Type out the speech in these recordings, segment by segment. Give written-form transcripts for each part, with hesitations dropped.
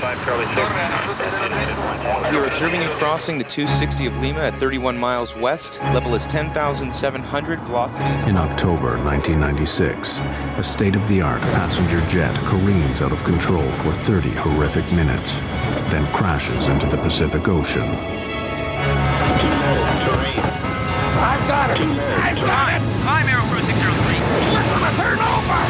We are observing you crossing the 260 of Lima at 31 miles west. Level is 10,700. Velocity is... In October 1996, a state-of-the-art passenger jet careens out of control for 30 horrific minutes, then crashes into the Pacific Ocean. I've got it! I've got it! Climb Aero Crew 603. We're gonna turn over!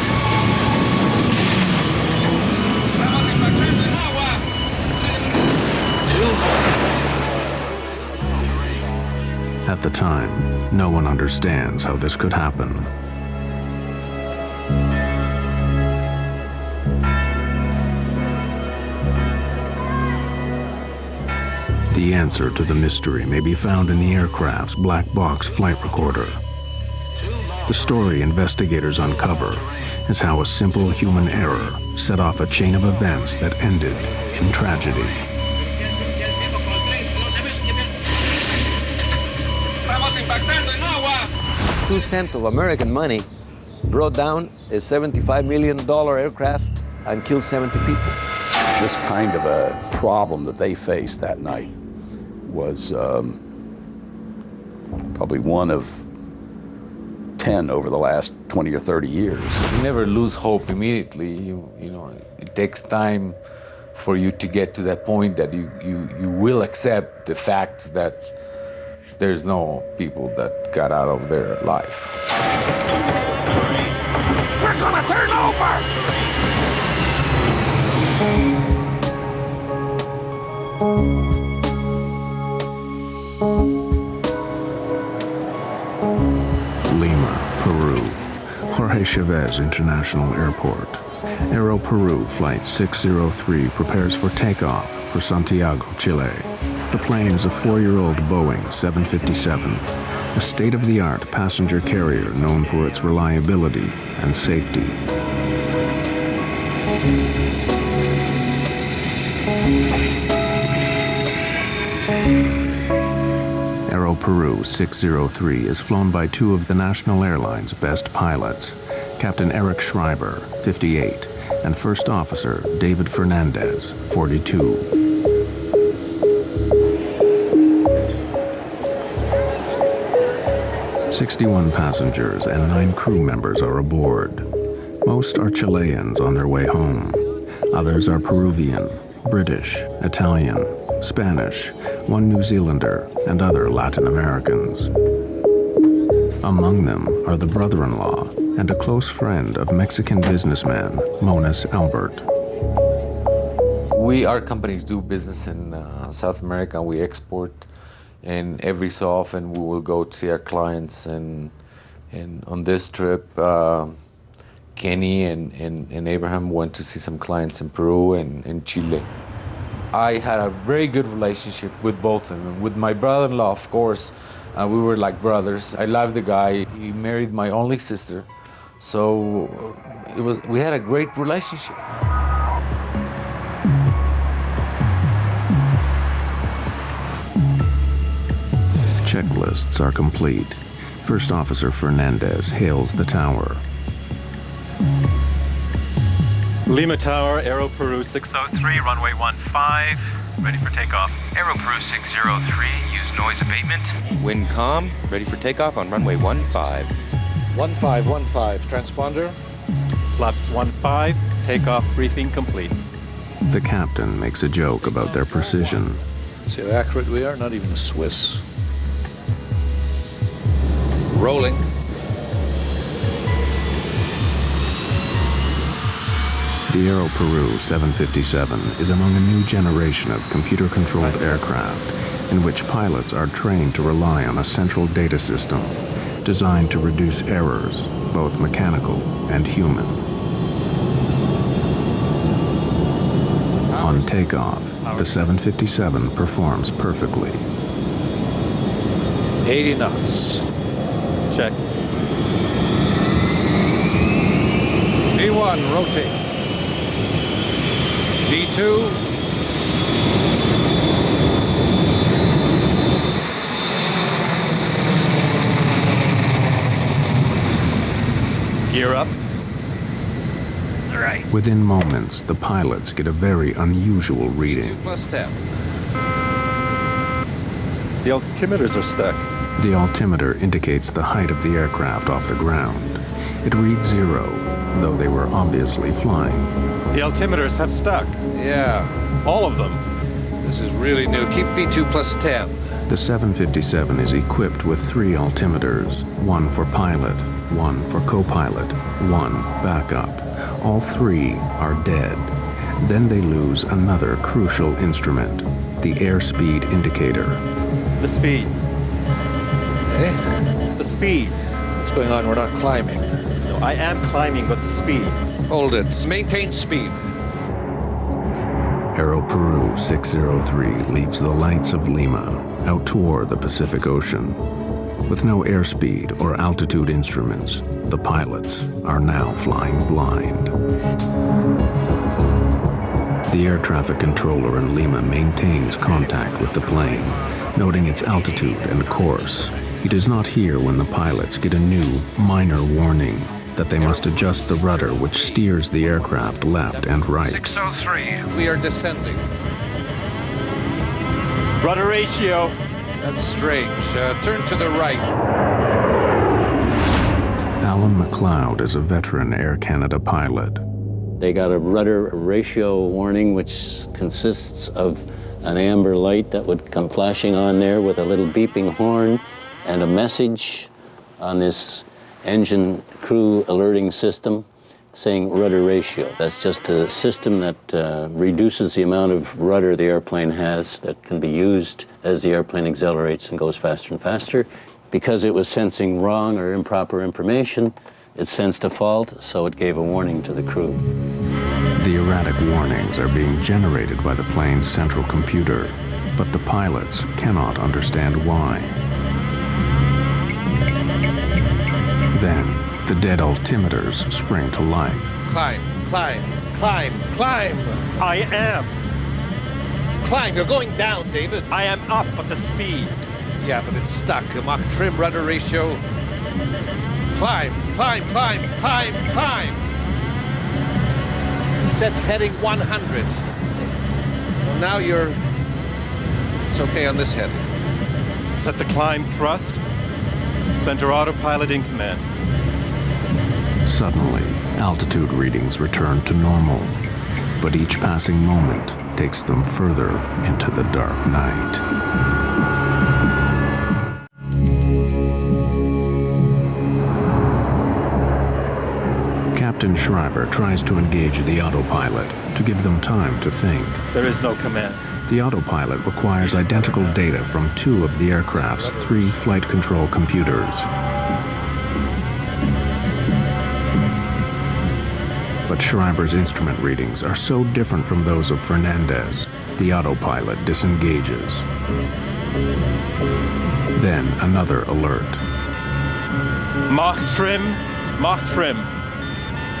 At the time, no one understands how this could happen. The answer to the mystery may be found in the aircraft's black box flight recorder. The story investigators uncover is how a simple human error set off a chain of events that ended in tragedy. 2 cents of American money brought down a $75 million aircraft and killed 70 people. This kind of a problem that they faced that night was probably one of 10 over the last 20 or 30 years. You never lose hope immediately. You know, it takes time for you to get to that point that you will accept the fact that there's no people that got out of their life. We're gonna turn over! Lima, Peru. Jorge Chavez International Airport. Aero Peru Flight 603 prepares for takeoff for Santiago, Chile. The plane is a 4-year-old Boeing 757, a state-of-the-art passenger carrier known for its reliability and safety. Aero Peru 603 is flown by 2 of the national airline's best pilots, Captain Eric Schreiber, 58, and First Officer David Fernandez, 42. 61 passengers and 9 crew members are aboard. Most are Chileans on their way home. Others are Peruvian, British, Italian, Spanish, 1 New Zealander, and other Latin Americans. Among them are the brother-in-law and a close friend of Mexican businessman Moniz Albert. Our companies do business in South America. We export. And every so often we will go to see our clients, and on this trip, Kenny and Abraham went to see some clients in Peru and in Chile. I had a very good relationship with both of them. With my brother-in-law, of course, we were like brothers. I love the guy. He married my only sister, so we had a great relationship. Checklists are complete. First Officer Fernandez hails the tower. Lima Tower, Aero Peru 603, runway 15, ready for takeoff. Aero Crew 603, use noise abatement. Wind calm, ready for takeoff on runway 15. 1515, transponder. Flaps 15, takeoff briefing complete. The captain makes a joke about their precision. See how accurate we are? Not even Swiss. Rolling. The Aero Peru 757 is among a new generation of computer-controlled aircraft in which pilots are trained to rely on a central data system designed to reduce errors, both mechanical and human. On takeoff, the 757 performs perfectly. 80 knots. Check. V1, rotate. V2. Gear up. the right. Within moments, the pilots get a very unusual reading. 2+10. The altimeters are stuck. The altimeter indicates the height of the aircraft off the ground. It reads 0, though they were obviously flying. The altimeters have stuck. Yeah, All of them. this is really new. Keep V2+10. The 757 is equipped with 3 altimeters, 1 for pilot, 1 for co-pilot, 1 backup. All 3 are dead. Then they lose another crucial instrument, the airspeed indicator. The speed. Eh? The speed. What's going on? We're not climbing. No, I am climbing, but the speed. Hold it. Maintain speed. Aero Peru 603 leaves the lights of Lima out toward the Pacific Ocean. With no airspeed or altitude instruments, the pilots are now flying blind. The air traffic controller in Lima maintains contact with the plane, noting its altitude and course. He does not hear when the pilots get a new, minor warning that they must adjust the rudder which steers the aircraft left and right. 603. We are descending. Rudder ratio. That's strange. Turn to the right. Alan McLeod is a veteran Air Canada pilot. They got a rudder ratio warning, which consists of an amber light that would come flashing on there with a little beeping horn and a message on this engine crew alerting system saying rudder ratio. That's just a system that reduces the amount of rudder the airplane has that can be used as the airplane accelerates and goes faster and faster. Because it was sensing wrong or improper information, it sensed a fault, so it gave a warning to the crew. The erratic warnings are being generated by the plane's central computer, but the pilots cannot understand why. Then, the dead altimeters spring to life. Climb, climb, climb, climb. I am. Climb. You're going down, David. I am up, but the speed. Yeah, but it's stuck. Mach trim, rudder ratio. Climb, climb, climb, climb, climb. Set heading 100. Well, now you're... It's okay on this heading. Set the climb thrust. Center autopilot in command. Suddenly, altitude readings return to normal, but each passing moment takes them further into the dark night. Captain Schreiber tries to engage the autopilot to give them time to think. There is no command. The autopilot requires identical data from 2 of the aircraft's 3 flight control computers. But Schreiber's instrument readings are so different from those of Fernandez, the autopilot disengages. Then another alert. Mach trim. Mach trim.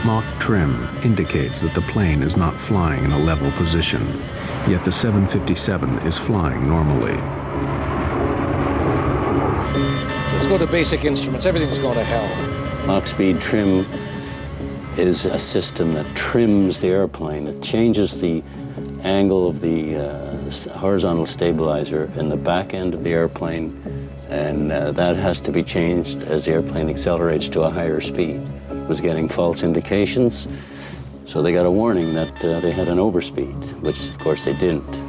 Mach trim indicates that the plane is not flying in a level position, yet the 757 is flying normally. Let's go to basic instruments. Everything's going to hell. Mach speed trim is a system that trims the airplane. It changes the angle of the horizontal stabilizer in the back end of the airplane, and that has to be changed as the airplane accelerates to a higher speed. It was getting false indications, so they got a warning that they had an overspeed, which of course they didn't.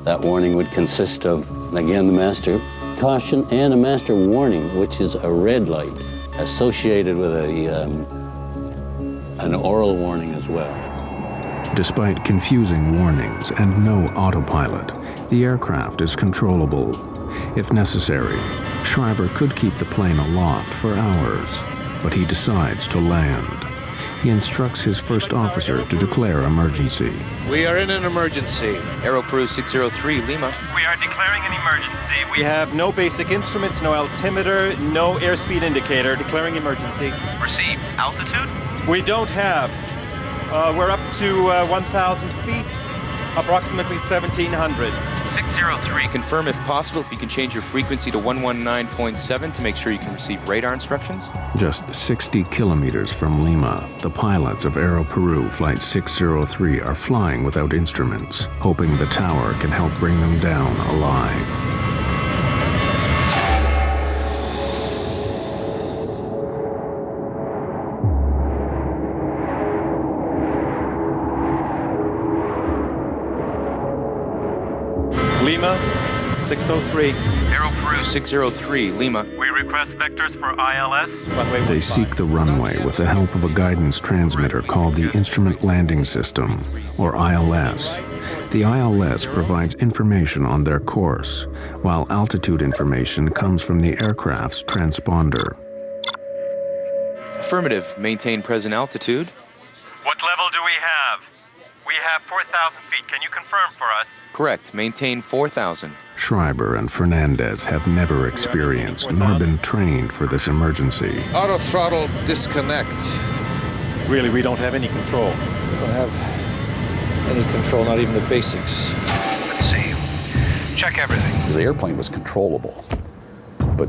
That warning would consist of, again, the master caution and a master warning, which is a red light associated with an oral warning as well. Despite confusing warnings and no autopilot, the aircraft is controllable. If necessary, Schreiber could keep the plane aloft for hours, but he decides to land. He instructs his first officer to declare emergency. We are in an emergency. Aero Peru 603, Lima. We are declaring an emergency. We have no basic instruments, no altimeter, no airspeed indicator. Declaring emergency. Receive. Altitude? We don't have. We're up to 1,000 feet, approximately 1,700. 603. Confirm if possible if you can change your frequency to 119.7 to make sure you can receive radar instructions. Just 60 kilometers from Lima, the pilots of Aero Peru Flight 603 are flying without instruments, hoping the tower can help bring them down alive. Lima, 603. Aero Peru 603, Lima. We request vectors for ILS. Runway They 15. seek the runway with the help of a guidance transmitter called the Instrument Landing System, or ILS. The ILS provides information on their course, while altitude information comes from the aircraft's transponder. Affirmative. Maintain present altitude. What level do we have? We have 4,000 feet. Can you confirm for us? Correct. Maintain 4,000. Schreiber and Fernandez have never experienced nor been trained for this emergency. Auto throttle disconnect. Really, we don't have any control. We don't have any control, not even the basics. Let's see. Check everything. The airplane was controllable, but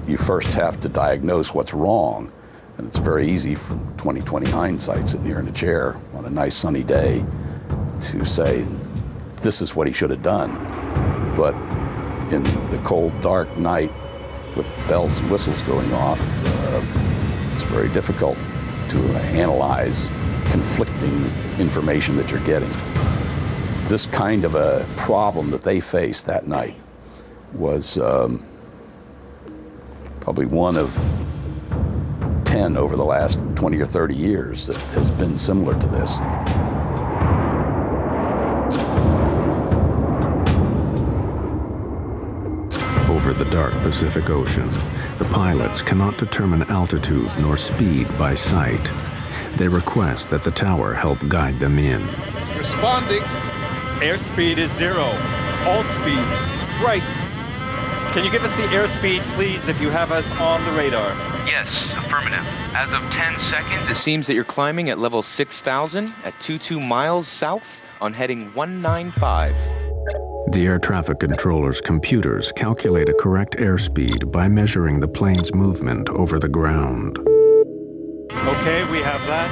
you first have to diagnose what's wrong. And it's very easy from 20/20 hindsight, sitting here in a chair on a nice sunny day, to say, this is what he should have done. But in the cold, dark night, with bells and whistles going off, it's very difficult to analyze conflicting information that you're getting. This kind of a problem that they faced that night was probably one of 10 over the last 20 or 30 years that has been similar to this. Over the dark Pacific Ocean, the pilots cannot determine altitude nor speed by sight. They request that the tower help guide them in. It's responding. Airspeed is 0. All speeds. Right. Can you give us the airspeed, please, if you have us on the radar? Yes, affirmative. As of 10 seconds, It seems that you're climbing at level 6,000 at 22 miles south on heading 195. The air traffic controller's computers calculate a correct airspeed by measuring the plane's movement over the ground. Okay, we have that.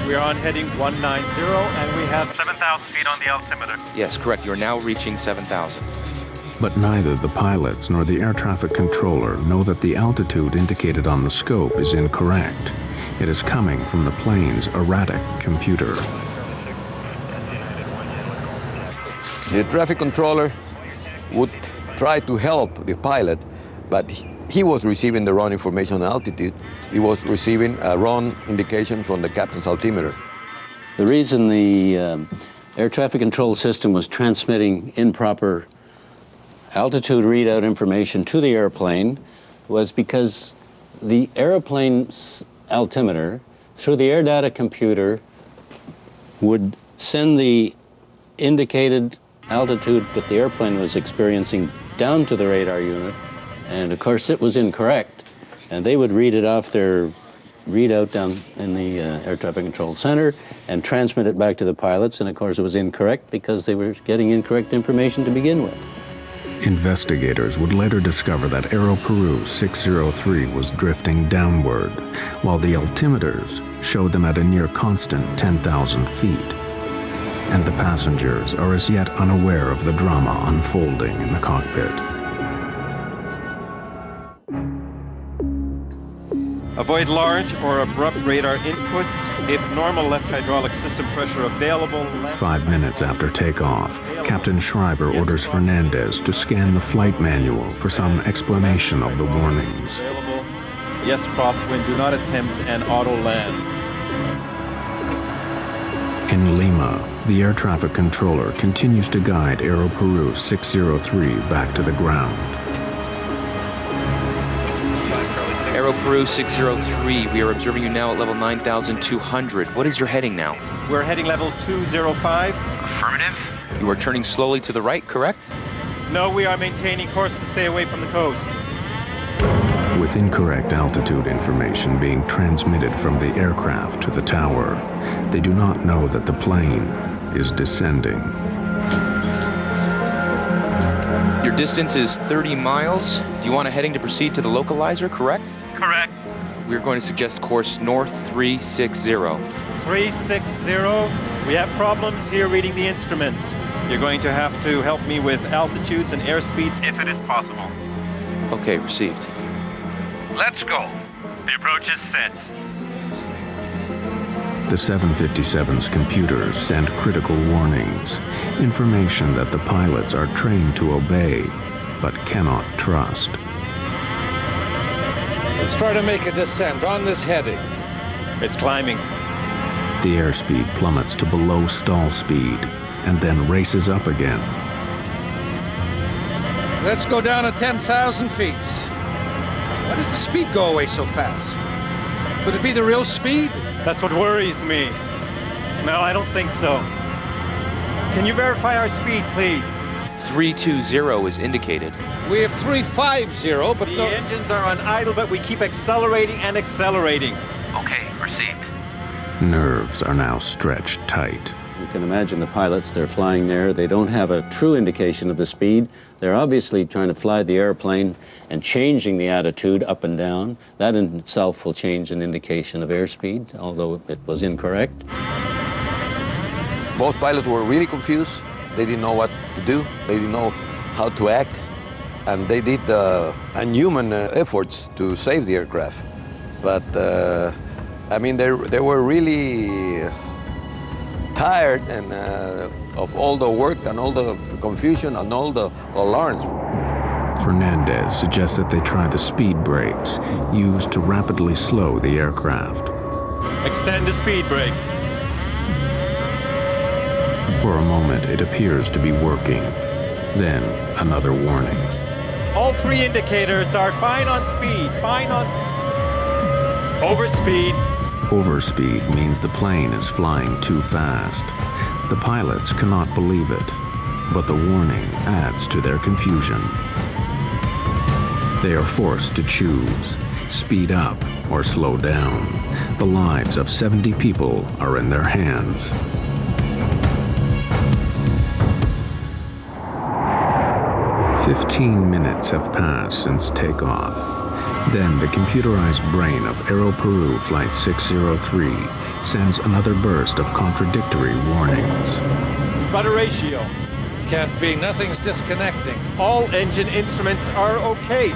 We are on heading 190, and we have 7,000 feet on the altimeter. Yes, correct. You're now reaching 7,000. But neither the pilots nor the air traffic controller know that the altitude indicated on the scope is incorrect. It is coming from the plane's erratic computer. The traffic controller would try to help the pilot, but he was receiving the wrong information on altitude. He was receiving a wrong indication from the captain's altimeter. The reason the air traffic control system was transmitting improper altitude readout information to the airplane was because the airplane's altimeter, through the air data computer, would send the indicated altitude that the airplane was experiencing down to the radar unit, and of course it was incorrect, and they would read it off their readout down in the air traffic control center and transmit it back to the pilots, and of course it was incorrect because they were getting incorrect information to begin with. Investigators would later discover that Aero Peru 603 was drifting downward, while the altimeters showed them at a near constant 10,000 feet. And the passengers are as yet unaware of the drama unfolding in the cockpit. Avoid large or abrupt radar inputs. If normal left hydraulic system pressure available... 5 minutes after takeoff, Captain Schreiber orders Fernandez to scan the flight manual for some explanation of the warnings. Available. Yes, crosswind. Do not attempt an auto land. In Lima, the air traffic controller continues to guide Aero Peru 603 back to the ground. Aero Peru 603, we are observing you now at level 9,200. What is your heading now? We're heading level 205. Affirmative. You are turning slowly to the right, correct? No, we are maintaining course to stay away from the coast. With incorrect altitude information being transmitted from the aircraft to the tower, they do not know that the plane is descending. Your distance is 30 miles. Do you want a heading to proceed to the localizer, correct? Correct. We're going to suggest course north 360. 360. We have problems here reading the instruments. You're going to have to help me with altitudes and airspeeds. If it is possible. Okay, received. Let's go. The approach is set. The 757's computers send critical warnings, information that the pilots are trained to obey, but cannot trust. Let's try to make a descent on this heading. It's climbing. The airspeed plummets to below stall speed and then races up again. Let's go down to 10,000 feet. Why does the speed go away so fast? Could it be the real speed? That's what worries me. No, I don't think so. Can you verify our speed, please? 320 is indicated. We have 350, but The engines are on idle, but we keep accelerating and accelerating. Okay, received. Nerves are now stretched tight. You can imagine the pilots, they're flying there. They don't have a true indication of the speed. They're obviously trying to fly the airplane and changing the attitude up and down. That in itself will change an indication of airspeed, although it was incorrect. Both pilots were really confused. They didn't know what to do. They didn't know how to act. And they did unhuman efforts to save the aircraft. But, I mean, they were really tired and of all the work and all the confusion and all the alarms. Fernandez suggests that they try the speed brakes used to rapidly slow the aircraft. Extend the speed brakes. For a moment, it appears to be working. Then, another warning. All three indicators are fine on speed, fine on overspeed. Overspeed means the plane is flying too fast. The pilots cannot believe it, but the warning adds to their confusion. They are forced to choose, speed up or slow down. The lives of 70 people are in their hands. "15 minutes have passed since takeoff. Then the computerized brain of Aero Peru Flight 603 sends another burst of contradictory warnings. Rudder ratio. can't be. Nothing's disconnecting. All engine instruments are okay.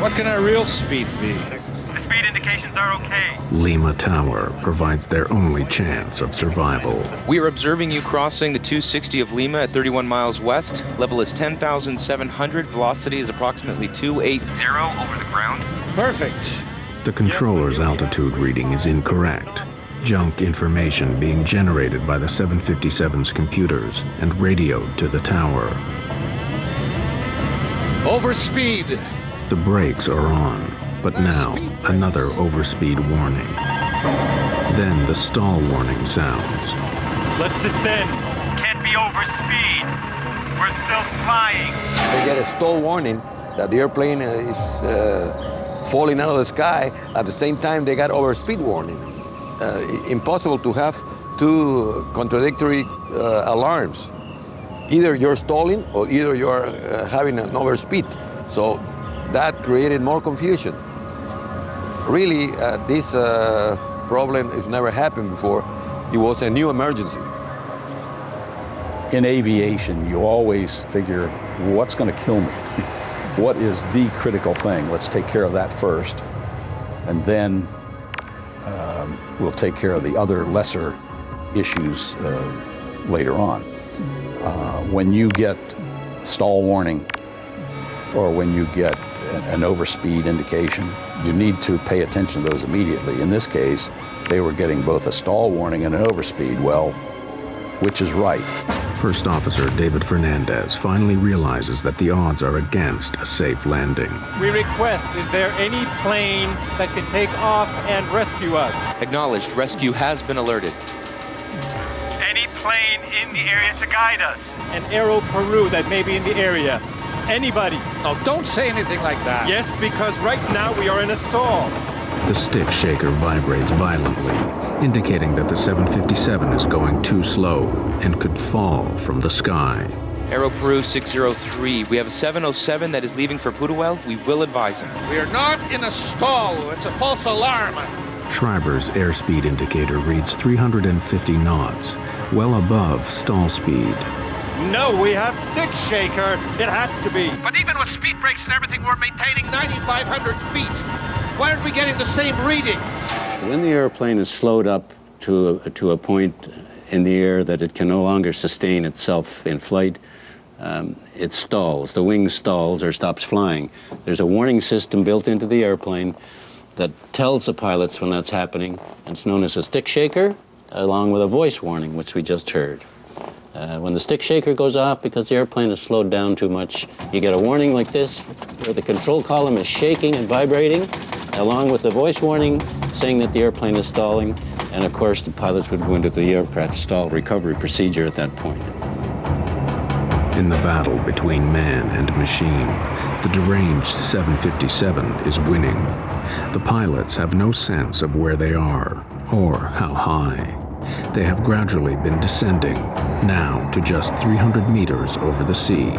What can our real speed be? The speed indications are okay. Lima Tower provides their only chance of survival. We are observing you crossing the 260 of Lima at 31 miles west. Level is 10,700. Velocity is approximately 280 over the ground. Perfect. The controller's altitude reading is incorrect. Junk information being generated by the 757's computers and radioed to the tower. Overspeed. The brakes are on, but now another overspeed warning. Then the stall warning sounds. Let's descend. Can't be over speed. We're still flying. They get a stall warning that the airplane is falling out of the sky. At the same time, they got overspeed warning. Impossible to have two contradictory alarms. Either you're stalling or either you're having an overspeed. So that created more confusion. Really, this problem has never happened before. It was a new emergency. In aviation, you always figure, what's going to kill me? What is the critical thing? Let's take care of that first, and then we'll take care of the other lesser issues later on. When you get stall warning or when you get an overspeed indication, you need to pay attention to those immediately. In this case, they were getting both a stall warning and an overspeed. Well, which is right? First Officer David Fernandez finally realizes that the odds are against a safe landing. We request, is there any plane that can take off and rescue us? Acknowledged. Rescue has been alerted. Any plane in the area to guide us. An Aero Peru that may be in the area. Anybody. No, don't say anything like that. Yes, because right now we are in a stall. The stick shaker vibrates violently, indicating that the 757 is going too slow and could fall from the sky. Aero Peru 603, we have a 707 that is leaving for Putuel. We will advise him. We are not in a stall. It's a false alarm. Schreiber's airspeed indicator reads 350 knots, well above stall speed. No, we have stick shaker. It has to be. But even with speed brakes and everything, we're maintaining 9,500 feet. Why aren't we getting the same reading? When the airplane is slowed up to a point in the air that it can no longer sustain itself in flight, it stalls. The wing stalls or stops flying. There's a warning system built into the airplane that tells the pilots when that's happening. It's known as a stick shaker, along with a voice warning, which we just heard. When the stick shaker goes off because the airplane is slowed down too much, you get a warning like this, where the control column is shaking and vibrating, along with the voice warning saying that the airplane is stalling. And of course, the pilots would go into the aircraft stall recovery procedure at that point. In the battle between man and machine, the deranged 757 is winning. The pilots have no sense of where they are or how high. They have gradually been descending, now to just 300 meters over the sea.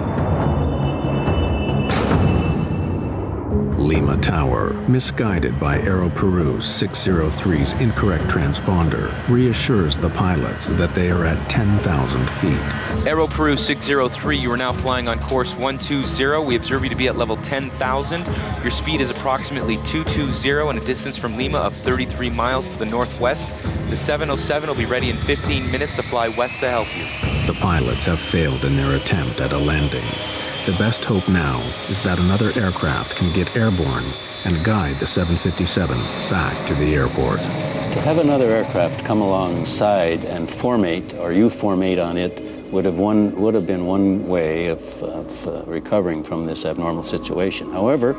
Lima Tower, misguided by Aero Peru 603's incorrect transponder, reassures the pilots that they are at 10,000 feet. Aero Peru 603, you are now flying on course 120. We observe you to be at level 10,000. Your speed is approximately 220 and a distance from Lima of 33 miles to the northwest. The 707 will be ready in 15 minutes to fly west to help you. The pilots have failed in their attempt at a landing. The best hope now is that another aircraft can get airborne and guide the 757 back to the airport. To have another aircraft come alongside and formate, or you formate on it, would have been one way of recovering from this abnormal situation. However,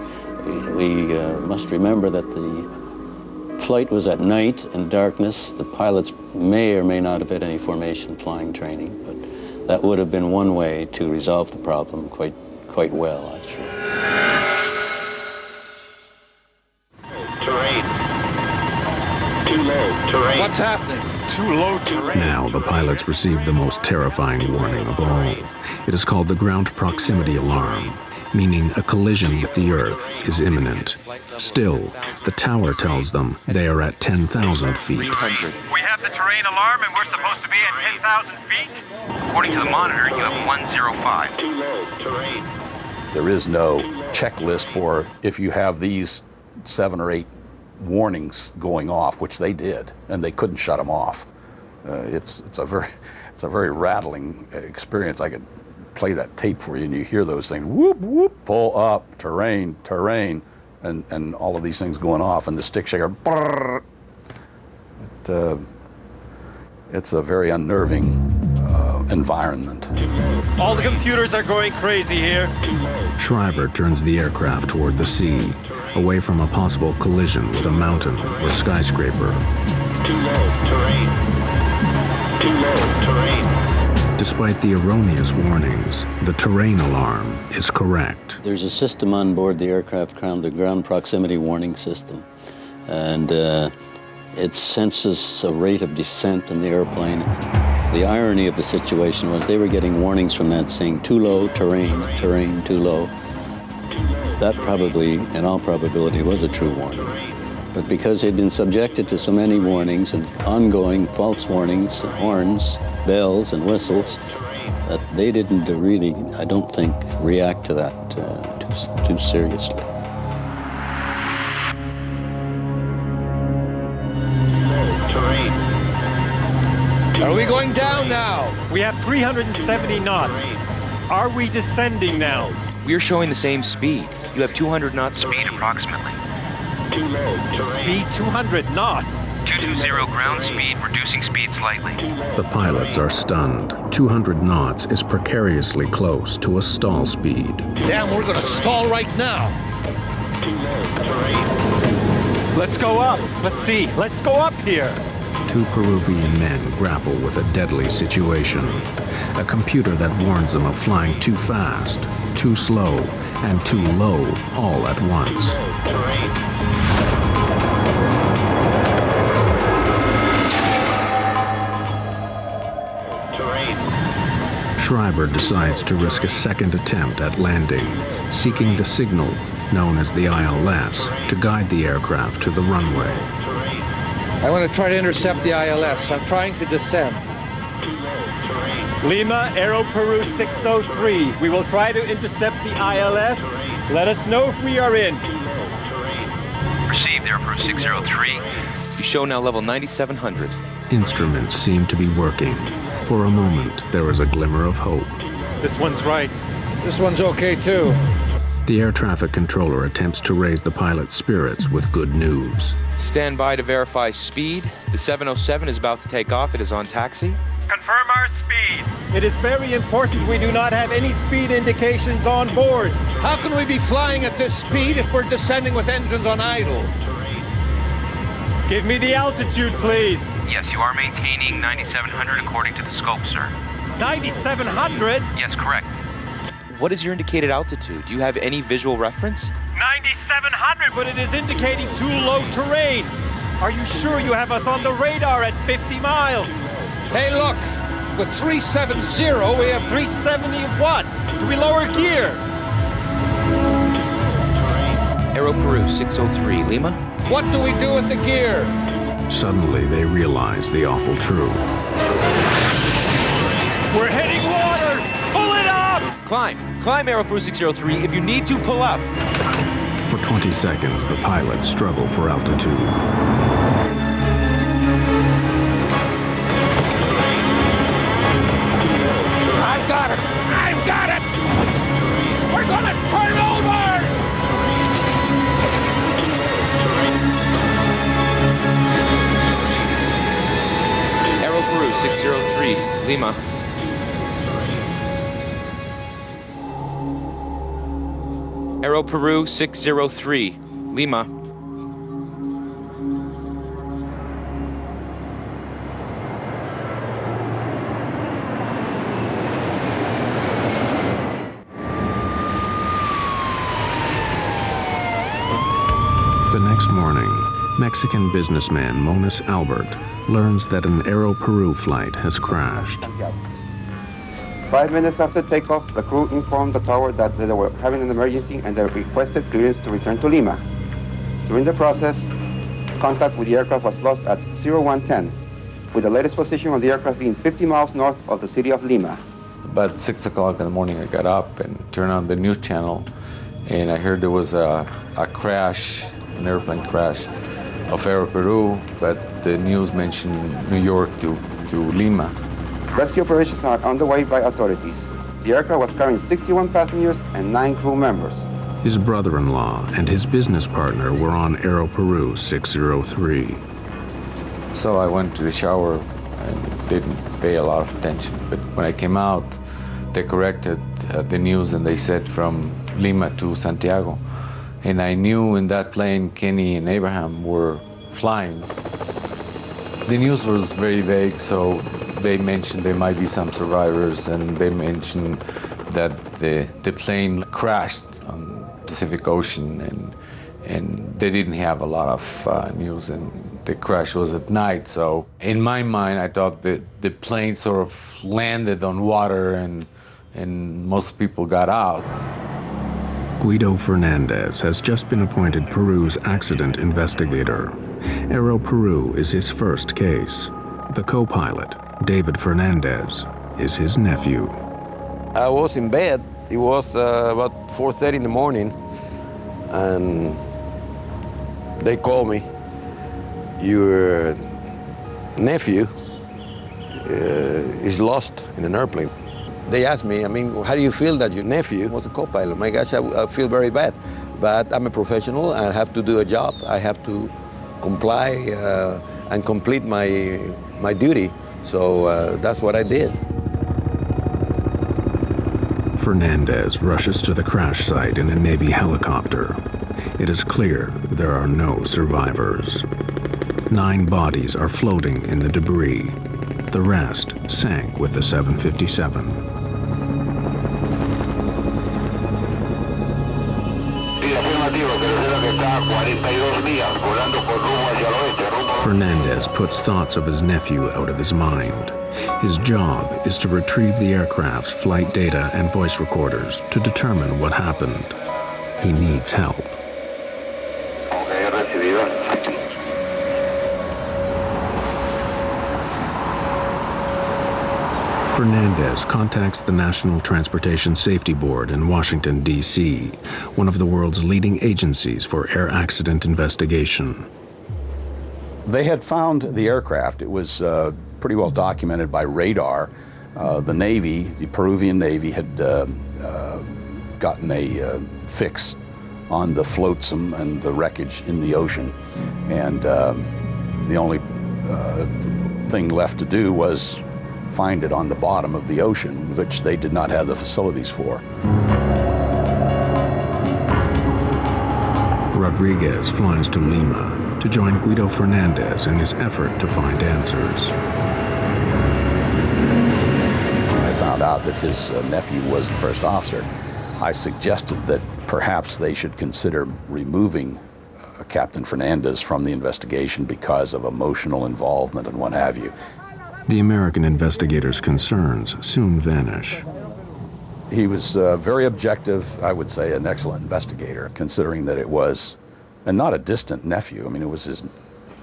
we must remember that the flight was at night in darkness. The pilots may or may not have had any formation flying training, but that would have been one way to resolve the problem quite well, actually. Terrain. Too low. Terrain. What's happening? Too low terrain. Now the pilots receive the most terrifying warning of all. It is called the ground proximity alarm, meaning a collision with the Earth is imminent. Still, the tower tells them they are at 10,000 feet. We have the terrain alarm and we're supposed to be at 10,000 feet? According to the monitor, you have 105. Too low terrain. There is no checklist for if you have these 7 or 8 warnings going off, which they did, and they couldn't shut them off. It's a very rattling experience. I could play that tape for you, and you hear those things: whoop whoop, pull up, terrain, and all of these things going off, and the stick shaker. Brrr. It's a very unnerving environment. All the computers are going crazy here. Schreiber turns the aircraft toward the sea, away from a possible collision with a mountain or skyscraper. Too low terrain. Too low terrain. Despite the erroneous warnings, the terrain alarm is correct. There's a system on board the aircraft, the ground proximity warning system, and it senses a rate of descent in the airplane. The irony of the situation was they were getting warnings from that saying too low, terrain, too low. That probably, in all probability, was a true warning. But because they'd been subjected to so many warnings and ongoing false warnings, horns, bells, and whistles, that they didn't really, I don't think, react to that too seriously. Are we going down now? We have 370 knots. Are we descending now? We are showing the same speed. You have 200 knots speed approximately. Too low terrain. Speed 200 knots. 220 ground speed, reducing speed slightly. The pilots are stunned. 200 knots is precariously close to a stall speed. Damn, we're gonna stall right now. Too low terrain. Let's go up. Let's see. Let's go up here. 2 Peruvian men grapple with a deadly situation. A computer that warns them of flying too fast, too slow, and too low all at once. Schreiber decides to risk a second attempt at landing, seeking the signal, known as the ILS, to guide the aircraft to the runway. I want to try to intercept the ILS. I'm trying to descend. Lima, Aero Peru 603. We will try to intercept the ILS. Let us know if we are in. Received, Aero Peru 603. You show now level 9700. Instruments seem to be working. For a moment, there is a glimmer of hope. This one's right. This one's okay, too. The air traffic controller attempts to raise the pilot's spirits with good news. Stand by to verify speed. The 707 is about to take off. It is on taxi. Confirm our speed. It is very important we do not have any speed indications on board. How can we be flying at this speed if we're descending with engines on idle? Give me the altitude, please. Yes, you are maintaining 9700 according to the scope, sir. 9,700? Yes, correct. What is your indicated altitude? Do you have any visual reference? 9,700. But it is indicating too low terrain. Are you sure you have us on the radar at 50 miles? Hey, look! With 370, we have 370 what? Do we lower gear? Aero Peru 603, Lima. What do we do with the gear? Suddenly, they realize the awful truth. We're heading water! Pull it up! Climb Aero Peru 603. If you need to, pull up. For 20 seconds, the pilots struggle for altitude. I've got it! I've got it! We're gonna turn over! Aero Peru 603, Lima. Aero Peru 603, Lima. The next morning, Mexican businessman Monas Albert learns that an Aero Peru flight has crashed. 5 minutes after takeoff, the crew informed the tower that they were having an emergency and they requested clearance to return to Lima. During the process, contact with the aircraft was lost at 0110, with the latest position of the aircraft being 50 miles north of the city of Lima. About 6 o'clock in the morning, I got up and turned on the news channel, and I heard there was a crash, an airplane crash of Aero Peru, but the news mentioned New York to Lima. Rescue operations are underway by authorities. The aircraft was carrying 61 passengers and 9 crew members. His brother-in-law and his business partner were on Aero Peru 603. So I went to the shower and didn't pay a lot of attention. But when I came out, they corrected the news and they said from Lima to Santiago. And I knew in that plane Kenny and Abraham were flying. The news was very vague, so they mentioned there might be some survivors, and they mentioned that the plane crashed on Pacific Ocean, and they didn't have a lot of news, and the crash was at night. So in my mind, I thought that the plane sort of landed on water, and most people got out. Guido Fernandez has just been appointed Peru's accident investigator. Aero Peru is his first case. The co-pilot, David Fernandez, is his nephew. I was in bed. It was about 4:30 in the morning, and they called me. Your nephew is lost in an airplane. They asked me, how do you feel that your nephew was a co-pilot? My gosh, I feel very bad, but I'm a professional. I have to do a job. I have to comply and complete my duty. So that's what I did. Fernandez rushes to the crash site in a Navy helicopter. It is clear there are no survivors. 9 bodies are floating in the debris. The rest sank with the 757. Fernandez puts thoughts of his nephew out of his mind. His job is to retrieve the aircraft's flight data and voice recorders to determine what happened. He needs help. Fernandez contacts the National Transportation Safety Board in Washington, D.C., one of the world's leading agencies for air accident investigation. They had found the aircraft. It was pretty well documented by radar. The Navy, the Peruvian Navy, had gotten a fix on the flotsam and the wreckage in the ocean. And the only thing left to do was find it on the bottom of the ocean, which they did not have the facilities for. Rodriguez flies to Lima to join Guido Fernandez in his effort to find answers. I found out that his nephew was the first officer. I suggested that perhaps they should consider removing Captain Fernandez from the investigation because of emotional involvement and what have you. The American investigator's concerns soon vanish. He was very objective, I would say an excellent investigator, considering that it was, and not a distant nephew, I mean, it was his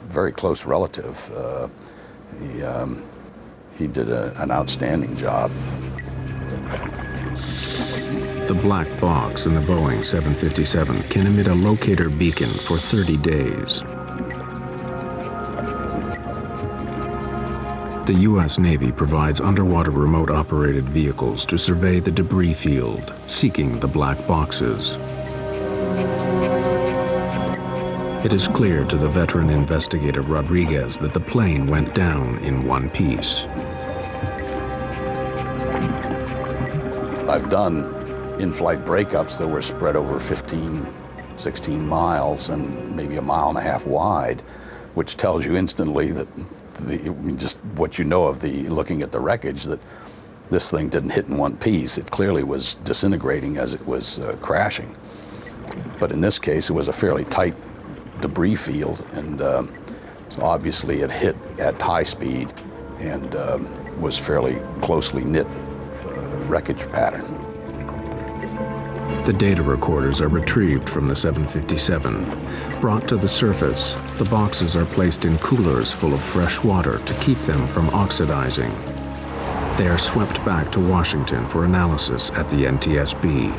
very close relative. He did an outstanding job. The black box in the Boeing 757 can emit a locator beacon for 30 days. The U.S. Navy provides underwater remote-operated vehicles to survey the debris field, seeking the black boxes. It is clear to the veteran investigator Rodriguez that the plane went down in one piece. I've done in-flight breakups that were spread over 15, 16 miles and maybe a mile and a half wide, which tells you instantly that just what you know of looking at the wreckage, that this thing didn't hit in one piece. It clearly was disintegrating as it was crashing. But in this case, it was a fairly tight debris field, and so obviously it hit at high speed and was fairly closely knit wreckage pattern. The data recorders are retrieved from the 757. Brought to the surface, the boxes are placed in coolers full of fresh water to keep them from oxidizing. They are swept back to Washington for analysis at the NTSB.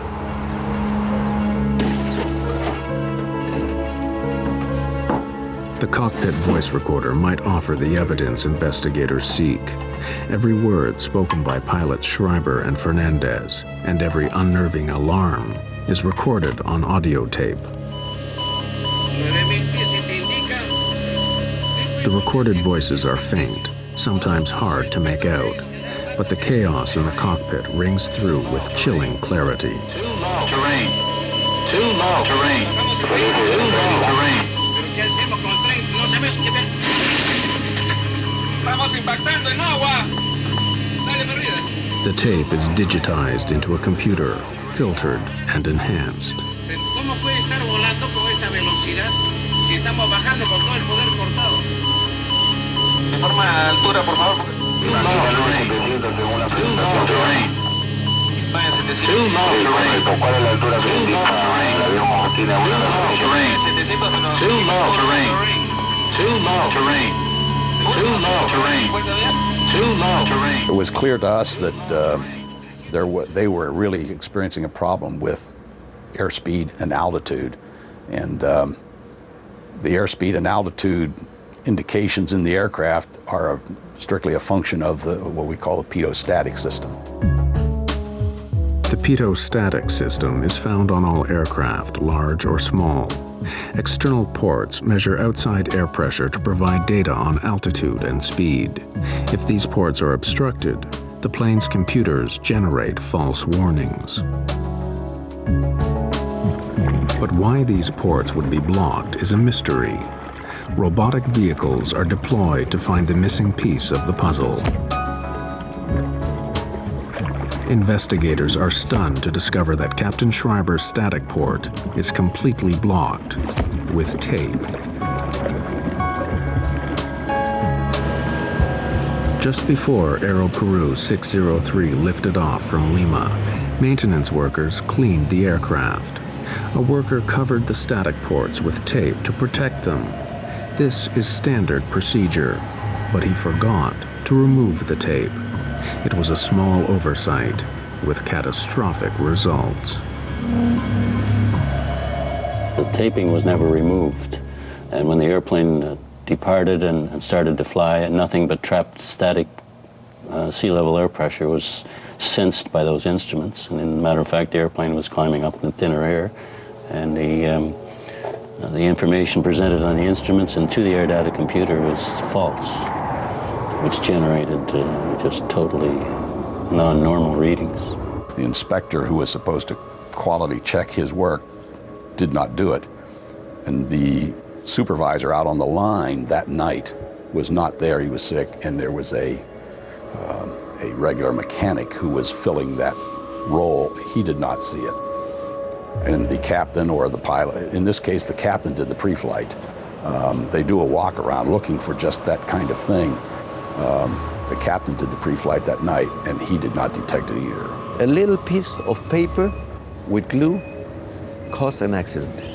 The cockpit voice recorder might offer the evidence investigators seek. Every word spoken by pilots Schreiber and Fernandez, and every unnerving alarm, is recorded on audio tape. The recorded voices are faint, sometimes hard to make out, but the chaos in the cockpit rings through with chilling clarity. Too low terrain. Too low terrain. Too low terrain. The tape is digitized into a computer, filtered and enhanced. ¿Cómo puede estar volando con esta velocidad si estamos bajando con todo el poder cortado? Informa a altura, por favor. Too low terrain. Too low terrain. ¿Cuál es la altura que indica el avión tiene una terrain? Too low terrain. Too low terrain. Too low terrain. Too low terrain. It was clear to us that they were really experiencing a problem with airspeed and altitude, and the airspeed and altitude indications in the aircraft are strictly a function of what we call the pitot-static system. The pitot-static system is found on all aircraft, large or small. External ports measure outside air pressure to provide data on altitude and speed. If these ports are obstructed, the plane's computers generate false warnings. But why these ports would be blocked is a mystery. Robotic vehicles are deployed to find the missing piece of the puzzle. Investigators are stunned to discover that Captain Schreiber's static port is completely blocked with tape. Just before Aero Peru 603 lifted off from Lima, maintenance workers cleaned the aircraft. A worker covered the static ports with tape to protect them. This is standard procedure, but he forgot to remove the tape. It was a small oversight with catastrophic results. The taping was never removed, and when the airplane departed and started to fly, nothing but trapped static sea level air pressure was sensed by those instruments. And in matter of fact, the airplane was climbing up in thinner air, and the information presented on the instruments and to the air data computer was false, which generated just totally non-normal readings. The inspector who was supposed to quality check his work did not do it, and the supervisor out on the line that night was not there. He was sick, and there was a regular mechanic who was filling that role. He did not see it. And the captain or the pilot, in this case the captain did the pre-flight. They do a walk around looking for just that kind of thing. The captain did the pre-flight that night, and he did not detect it either. A little piece of paper with glue caused an accident.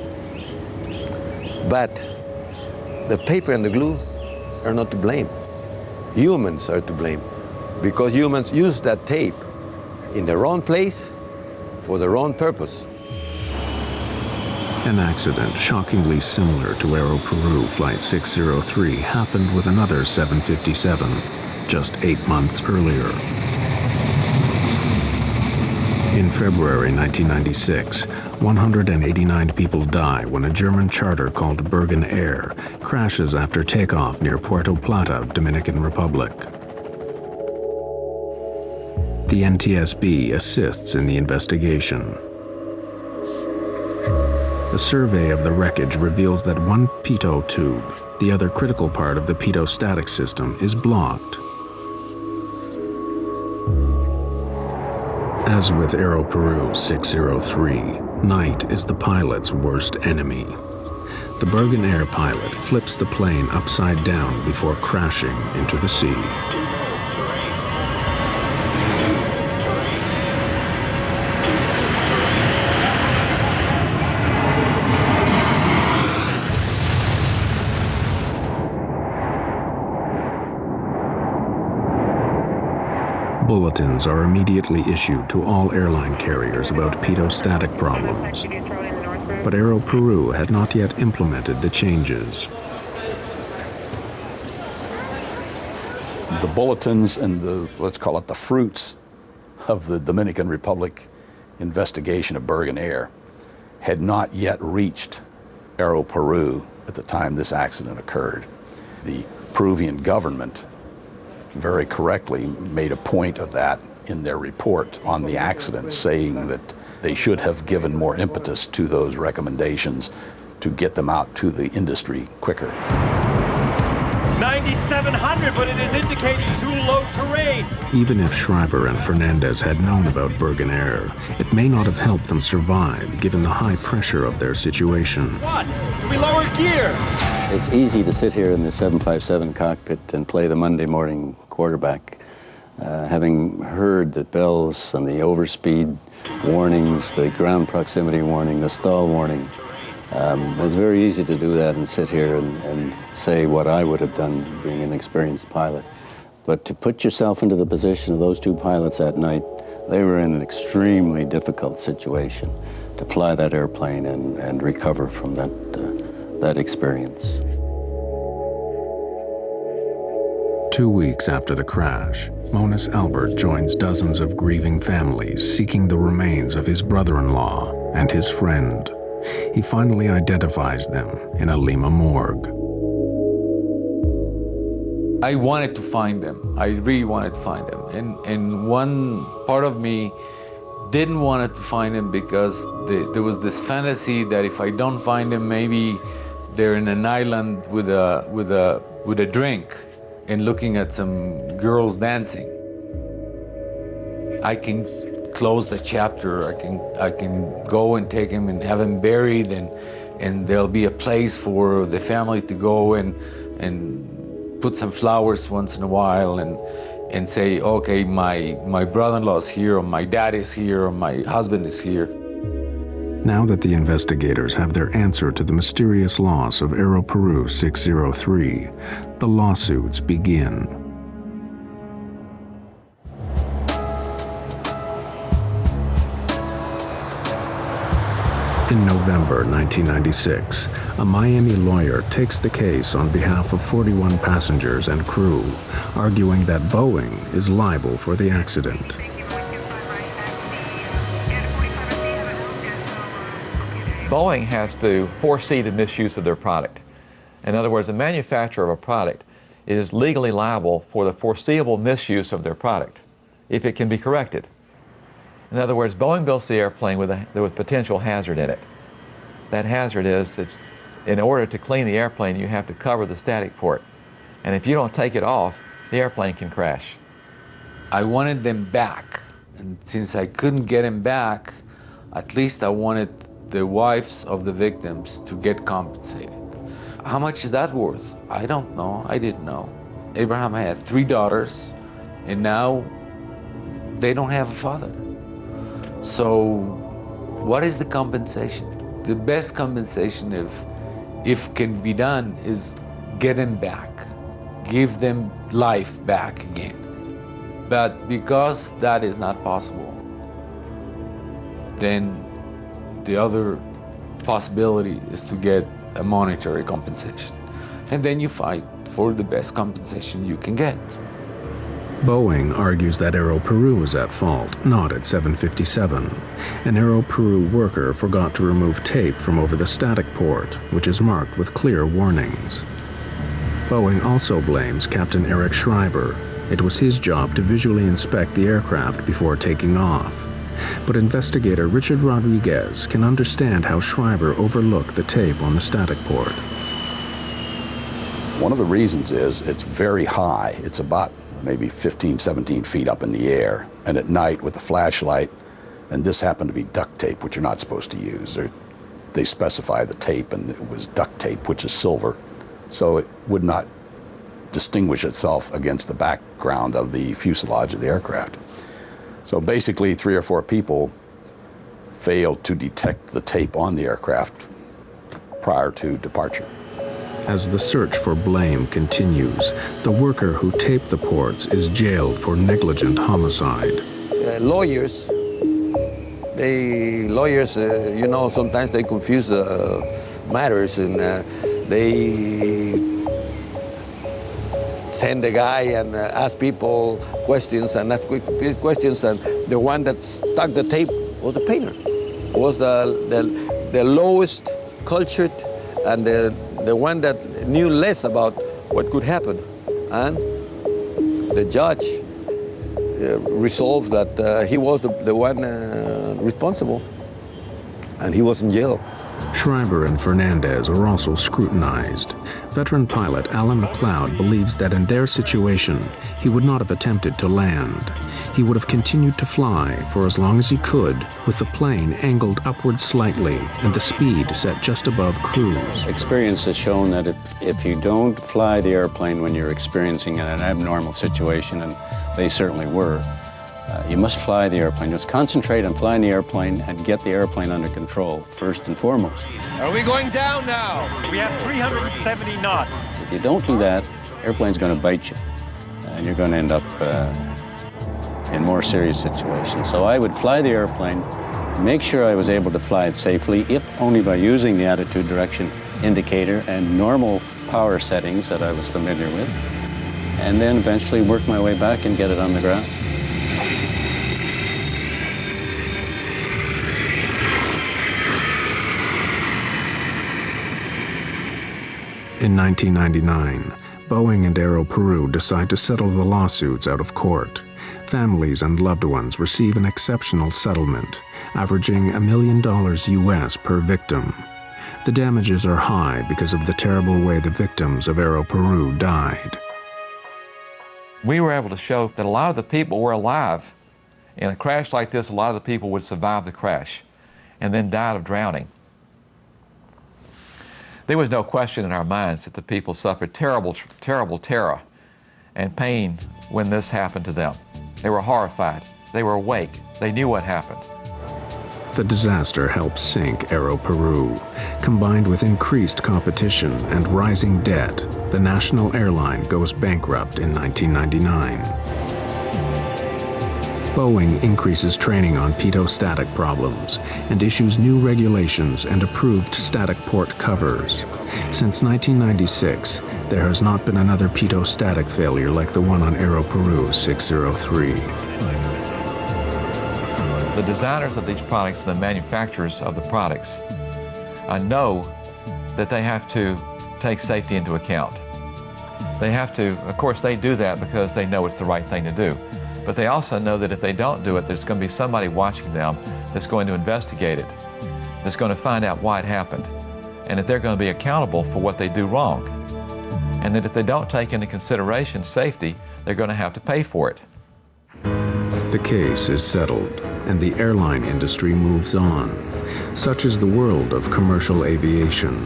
But the paper and the glue are not to blame. Humans are to blame, because humans use that tape in the wrong place for the wrong purpose. An accident shockingly similar to Aero Peru Flight 603 happened with another 757 just 8 months earlier. In February 1996, 189 people die when a German charter called Bergen Air crashes after takeoff near Puerto Plata, Dominican Republic. The NTSB assists in the investigation. A survey of the wreckage reveals that one pitot tube, the other critical part of the pitot-static system, is blocked. As with Aero Peru 603, night is the pilot's worst enemy. The Bergen Air pilot flips the plane upside down before crashing into the sea. Bulletins are immediately issued to all airline carriers about pitot-static problems. But Aero Peru had not yet implemented the changes. The bulletins and the, let's call it the fruits of the Dominican Republic investigation of Bergen Air had not yet reached Aero Peru at the time this accident occurred. The Peruvian government very correctly made a point of that in their report on the accident, saying that they should have given more impetus to those recommendations to get them out to the industry quicker. 9,700, but it is indicating too low terrain. Even if Schreiber and Fernandez had known about Bergen Air, it may not have helped them survive given the high pressure of their situation. What? Do we lower gear? It's easy to sit here in the 757 cockpit and play the Monday morning quarterback, having heard the bells and the overspeed warnings, the ground proximity warning, the stall warning. It's very easy to do that and sit here and say what I would have done being an experienced pilot. But to put yourself into the position of those two pilots that night, they were in an extremely difficult situation to fly that airplane and recover from that experience. 2 weeks after the crash, Moniz Albert joins dozens of grieving families seeking the remains of his brother-in-law and his friend. He finally identifies them in a Lima morgue. I wanted to find them. I really wanted to find them. And one part of me didn't want to find them because there was this fantasy that if I don't find them, maybe they're in an island with a drink and looking at some girls dancing. I can close the chapter. I can go and take him and have him buried, and there'll be a place for the family to go and put some flowers once in a while and say, okay, my brother-in-law is here, or my dad is here, or my husband is here. Now that the investigators have their answer to the mysterious loss of Aero Peru 603, the lawsuits begin. In November 1996, a Miami lawyer takes the case on behalf of 41 passengers and crew, arguing that Boeing is liable for the accident. Boeing has to foresee the misuse of their product. In other words, the manufacturer of a product is legally liable for the foreseeable misuse of their product, if it can be corrected. In other words, Boeing builds the airplane with potential hazard in it. That hazard is that in order to clean the airplane, you have to cover the static port. And if you don't take it off, the airplane can crash. I wanted them back. And since I couldn't get them back, at least I wanted the wives of the victims to get compensated. How much is that worth? I don't know. I didn't know. Abraham had 3 daughters, and now they don't have a father. So what is the compensation? The best compensation, if can be done, is get them back. Give them life back again. But because that is not possible, then the other possibility is to get a monetary compensation. And then you fight for the best compensation you can get. Boeing argues that Aero Peru is at fault, not at 757. An Aero Peru worker forgot to remove tape from over the static port, which is marked with clear warnings. Boeing also blames Captain Eric Schreiber. It was his job to visually inspect the aircraft before taking off. But investigator Richard Rodriguez can understand how Schreiber overlooked the tape on the static port. One of the reasons is it's very high. It's about maybe 15, 17 feet up in the air. And at night with the flashlight, and this happened to be duct tape, which you're not supposed to use. They specify the tape, and it was duct tape, which is silver. So it would not distinguish itself against the background of the fuselage of the aircraft. So basically 3 or 4 people failed to detect the tape on the aircraft prior to departure. As the search for blame continues, the worker who taped the ports is jailed for negligent homicide. Lawyers, you know, sometimes they confuse matters, and they send a guy and ask people questions and ask questions, and the one that stuck the tape was the painter. Was the lowest cultured and the one that knew less about what could happen. And the judge resolved that he was the one responsible, and he was in jail. Schreiber and Fernandez are also scrutinized. Veteran pilot Alan McLeod believes that in their situation, he would not have attempted to land. He would have continued to fly for as long as he could, with the plane angled upward slightly and the speed set just above cruise. Experience has shown that if you don't fly the airplane when you're experiencing an abnormal situation, and they certainly were, you must fly the airplane. Just concentrate on flying the airplane and get the airplane under control, first and foremost. Are we going down now? We have 370 knots. If you don't do that, the airplane's going to bite you, and you're going to end up in more serious situations. So I would fly the airplane, make sure I was able to fly it safely, if only by using the attitude direction indicator and normal power settings that I was familiar with, and then eventually work my way back and get it on the ground. In 1999, Boeing and Aero Peru decide to settle the lawsuits out of court. Families and loved ones receive an exceptional settlement, averaging $1 million US per victim. The damages are high because of the terrible way the victims of Aero Peru died. We were able to show that a lot of the people were alive. In a crash like this, a lot of the people would survive the crash and then died of drowning. There was no question in our minds that the people suffered terrible, terrible terror and pain when this happened to them. They were horrified. They were awake. They knew what happened. The disaster helped sink Aero Peru. Combined with increased competition and rising debt, the national airline goes bankrupt in 1999. Boeing increases training on pitot-static problems and issues new regulations and approved static port covers. Since 1996, there has not been another pitot-static failure like the one on Aero Peru 603. The designers of these products and the manufacturers of the products know that they have to take safety into account. They have to, of course, they do that because they know it's the right thing to do. But they also know that if they don't do it, there's going to be somebody watching them that's going to investigate it, that's going to find out why it happened, and that they're going to be accountable for what they do wrong. And that if they don't take into consideration safety, they're going to have to pay for it. The case is settled, and the airline industry moves on. Such is the world of commercial aviation.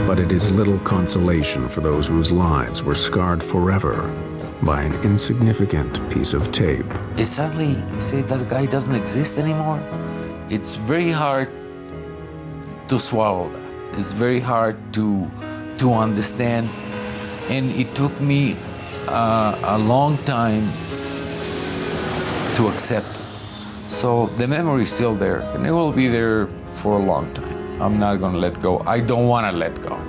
But it is little consolation for those whose lives were scarred forever by an insignificant piece of tape. It suddenly, you say that guy doesn't exist anymore. It's very hard to swallow that. It's very hard to understand. And it took me a long time to accept it. So the memory is still there, and it will be there for a long time. I'm not gonna let go. I don't wanna let go.